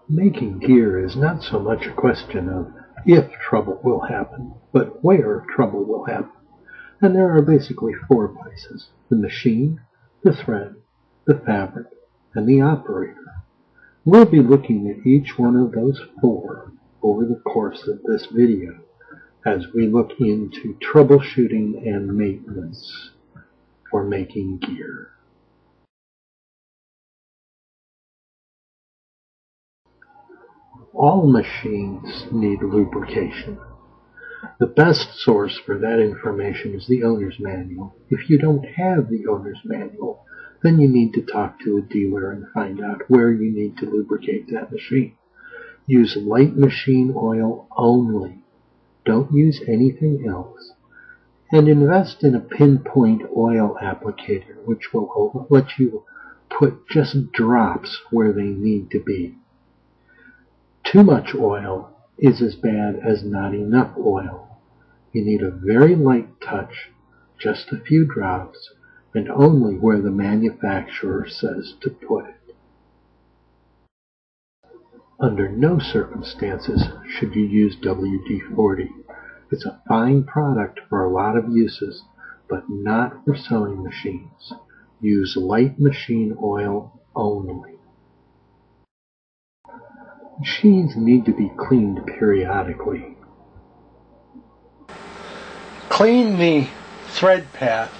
Making gear is not so much a question of if trouble will happen, but where trouble will happen. And there are basically 4 places: the machine, the thread, the fabric, and the operator. We'll be looking at each one of those 4 over the course of this video as we look into troubleshooting and maintenance for making gear. All machines need lubrication. The best source for that information is the owner's manual. If you don't have the owner's manual, then you need to talk to a dealer and find out where you need to lubricate that machine. Use light machine oil only. Don't use anything else. And invest in a pinpoint oil applicator, which will let you put just drops where they need to be. Too much oil is as bad as not enough oil. You need a very light touch, just a few drops, and only where the manufacturer says to put it. Under no circumstances should you use WD-40. It's a fine product for a lot of uses, but not for sewing machines. Use light machine oil only. Machines need to be cleaned periodically. Clean the thread path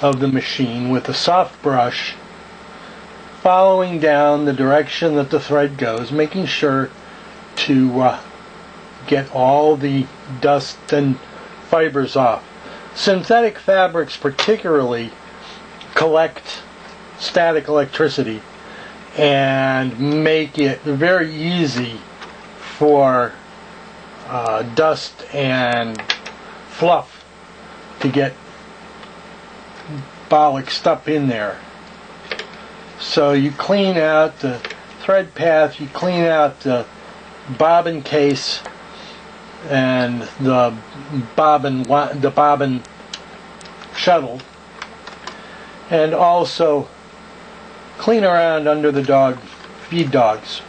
of the machine with a soft brush, following down the direction that the thread goes, making sure to get all the dust and fibers off. Synthetic fabrics particularly collect static electricity and make it very easy for dust and fluff to get bollocksed up in there. So you clean out the thread path, you clean out the bobbin case and the bobbin shuttle, and also clean around under the feed dogs.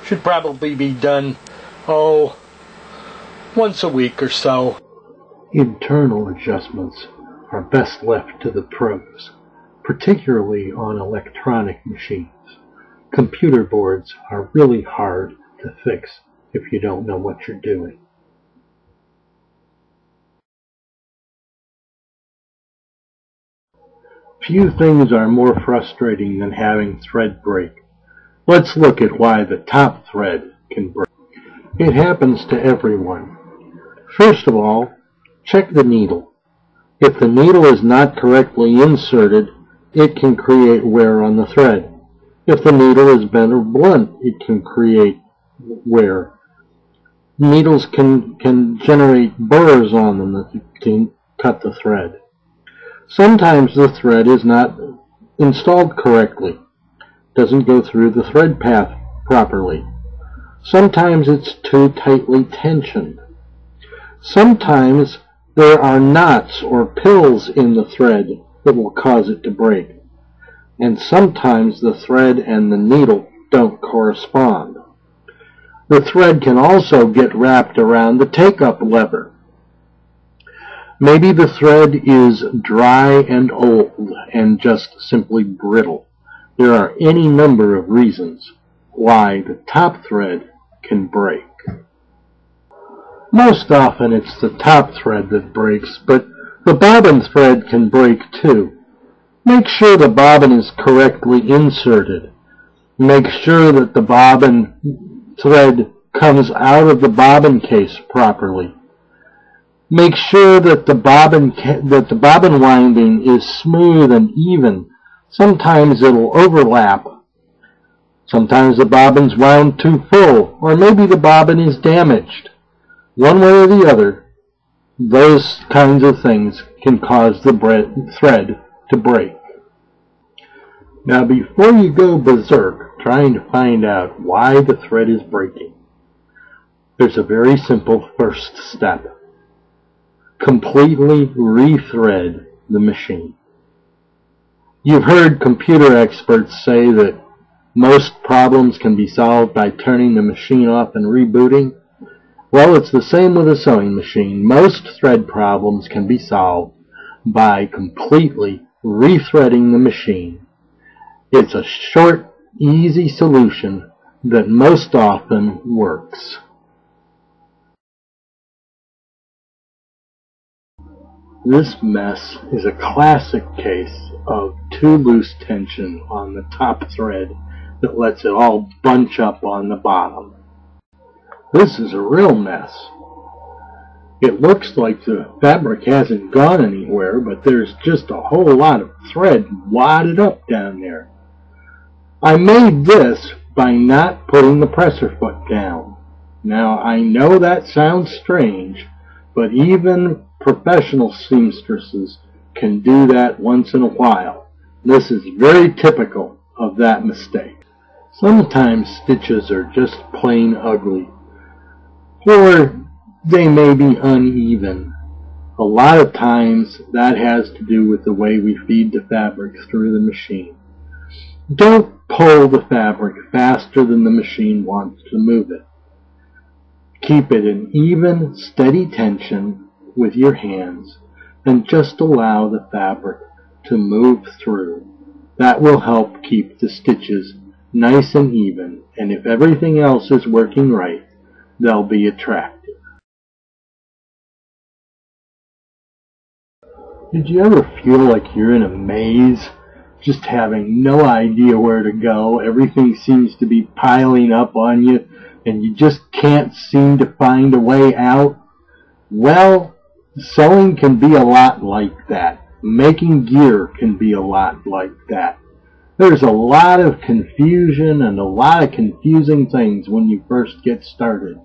Should probably be done, once a week or so. Internal adjustments are best left to the pros, particularly on electronic machines. Computer boards are really hard to fix if you don't know what you're doing. Few things are more frustrating than having thread break. Let's look at why the top thread can break. It happens to everyone. First of all, check the needle. If the needle is not correctly inserted, it can create wear on the thread. If the needle is bent or blunt, it can create wear. Needles can generate burrs on them that can cut the thread. Sometimes the thread is not installed correctly, doesn't go through the thread path properly. Sometimes it's too tightly tensioned. Sometimes there are knots or pills in the thread that will cause it to break. And sometimes the thread and the needle don't correspond. The thread can also get wrapped around the take-up lever. Maybe the thread is dry and old and just simply brittle. There are any number of reasons why the top thread can break. Most often it's the top thread that breaks, but the bobbin thread can break too. Make sure the bobbin is correctly inserted. Make sure that the bobbin thread comes out of the bobbin case properly. Make sure that the bobbin winding is smooth and even. Sometimes it'll overlap. Sometimes the bobbin's wound too full, or maybe the bobbin is damaged. One way or the other, those kinds of things can cause the thread to break. Now, before you go berserk trying to find out why the thread is breaking, there's a very simple first step. Completely rethread the machine. You've heard computer experts say that most problems can be solved by turning the machine off and rebooting. Well, it's the same with a sewing machine. Most thread problems can be solved by completely rethreading the machine. It's a short, easy solution that most often works. This mess is a classic case of too loose tension on the top thread that lets it all bunch up on the bottom. This is a real mess. It looks like the fabric hasn't gone anywhere, but there's just a whole lot of thread wadded up down there. I made this by not putting the presser foot down. Now, I know that sounds strange, but even professional seamstresses can do that once in a while. This is very typical of that mistake. Sometimes stitches are just plain ugly, or they may be uneven. A lot of times that has to do with the way we feed the fabric through the machine. Don't pull the fabric faster than the machine wants to move it. Keep it in even, steady tension with your hands and just allow the fabric to move through. That will help keep the stitches nice and even, and if everything else is working right, they'll be attractive. Did you ever feel like you're in a maze, just having no idea where to go? Everything seems to be piling up on you, and you just can't seem to find a way out? Well, sewing can be a lot like that. Making gear can be a lot like that. There's a lot of confusion and a lot of confusing things when you first get started.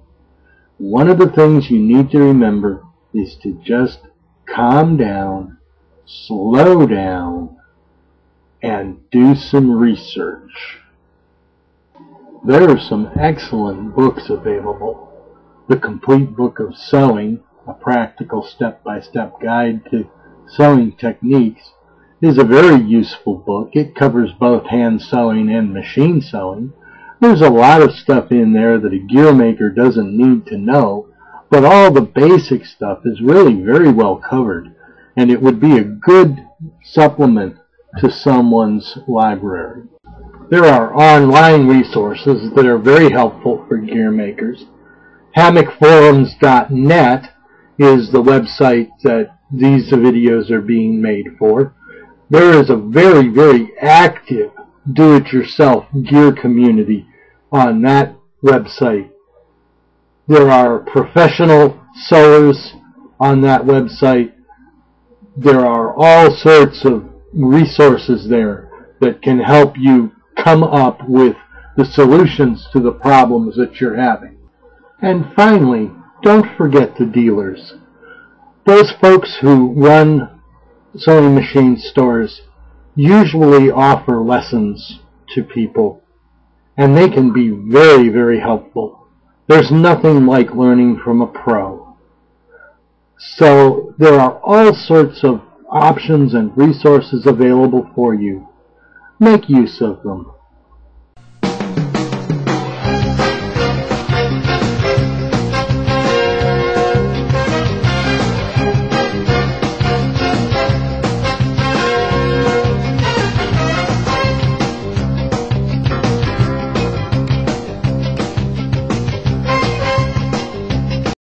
One of the things you need to remember is to just calm down, slow down, and do some research. There are some excellent books available. The Complete Book of Sewing, a practical step-by-step guide to sewing techniques, is a very useful book. It covers both hand sewing and machine sewing. There's a lot of stuff in there that a gear maker doesn't need to know, but all the basic stuff is really very well covered, and it would be a good supplement to someone's library. There are online resources that are very helpful for gear makers. hammockforums.net is the website that these videos are being made for. There is a very, very active do-it-yourself gear community on that website. There are professional sewers on that website. There are all sorts of resources there that can help you come up with the solutions to the problems that you're having. And finally, don't forget the dealers. Those folks who run sewing machine stores usually offer lessons to people, and they can be very, very helpful. There's nothing like learning from a pro. So there are all sorts of options and resources available for you. Make use of them.